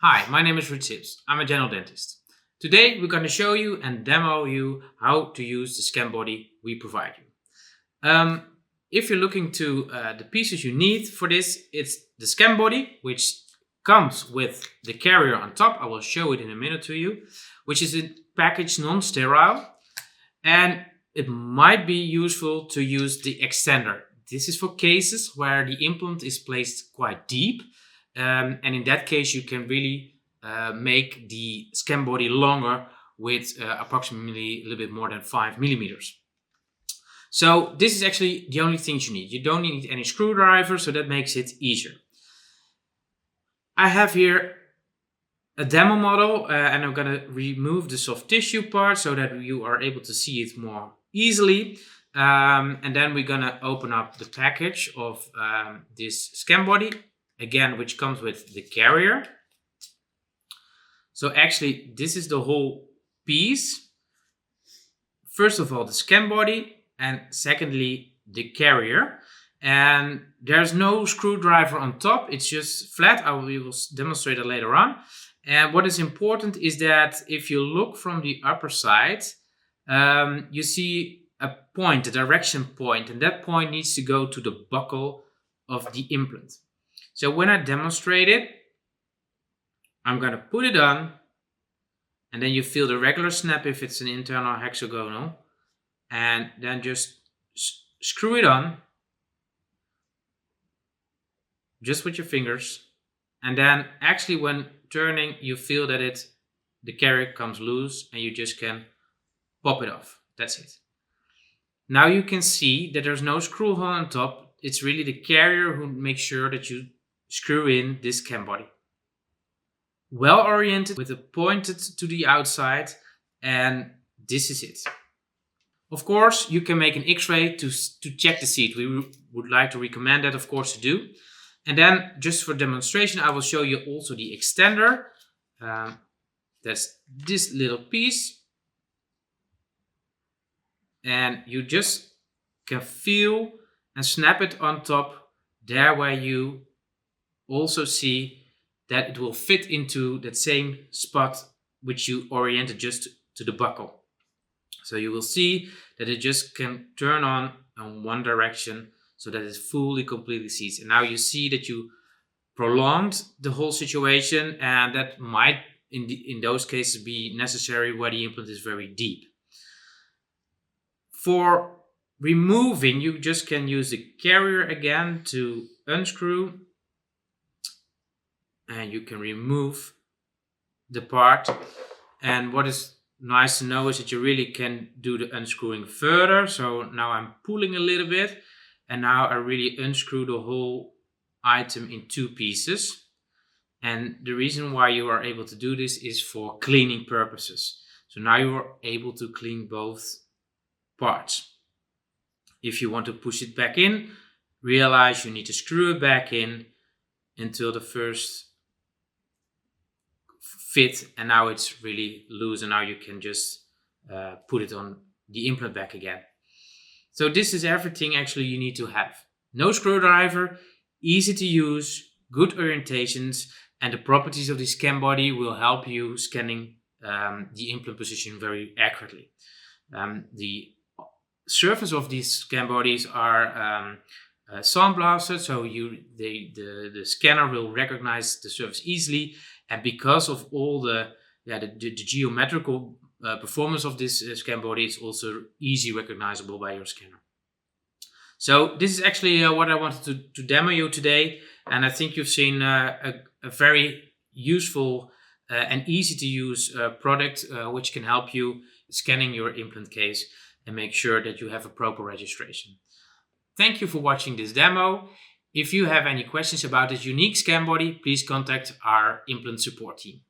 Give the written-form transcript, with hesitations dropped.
Hi, my name is Gids. I'm a general dentist. Today we're going to show you and demo you how to use the Scanbody we provide you. If you're looking to the pieces you need for this, it's the Scanbody, which comes with the carrier on top. I will show it in a minute to you, which is a package non-sterile, and it might be useful to use the extender. This is for cases where the implant is placed quite deep. And in that case, you can really make the Scanbody longer with approximately a little bit more than 5 millimeters. So this is actually the only things you need. You don't need any screwdriver, so that makes it easier. I have here a demo model and I'm going to remove the soft tissue part so that you are able to see it more easily. And then we're going to open up the package of this Scanbody. Again, which comes with the carrier. So actually, this is the whole piece. First of all, the Scanbody, and secondly, the carrier. And there's no screwdriver on top. It's just flat. We will demonstrate it later on. And what is important is that if you look from the upper side, you see a point, a direction point, and that point needs to go to the buccal of the implant. So when I demonstrate it, I'm going to put it on, and then you feel the regular snap if it's an internal hexagonal, and then just screw it on, just with your fingers, and then actually when turning, you feel that the carrier comes loose, and you just can pop it off. That's it. Now you can see that there's no screw hole on top. It's really the carrier who makes sure that you screw in this Scanbody. Well oriented with it pointed to the outside, and this is it. Of course, you can make an X-ray to check the seat. We would like to recommend that, of course, to do. And then just for demonstration, I will show you also the extender. That's this little piece. And you just can feel and snap it on top there where you also see that it will fit into that same spot which you oriented just to the buccal. So you will see that it just can turn on in one direction so that it fully completely seats. And now you see that you prolonged the whole situation, and that might in those cases be necessary where the implant is very deep. For removing, you just can use the carrier again to unscrew, and you can remove the part. And what is nice to know is that you really can do the unscrewing further. So now I'm pulling a little bit, and now I really unscrew the whole item in two pieces. And the reason why you are able to do this is for cleaning purposes. So now you are able to clean both parts. If you want to push it back in, realize you need to screw it back in until the first fit, and now it's really loose, and now you can just put it on the implant back again. So this is everything actually you need to have. No screwdriver, easy to use, good orientations, and the properties of the Scanbody will help you scanning the implant position very accurately. The surface of these Scanbodies are sandblasted, so the scanner will recognize the surface easily, and because of all the geometrical performance of this Scanbody, it's also easy recognizable by your scanner. So this is actually what I wanted to demo you today, and I think you've seen a very useful and easy to use product which can help you scanning your implant case and make sure that you have a proper registration. Thank you for watching this demo. If you have any questions about this unique Scanbody, please contact our implant support team.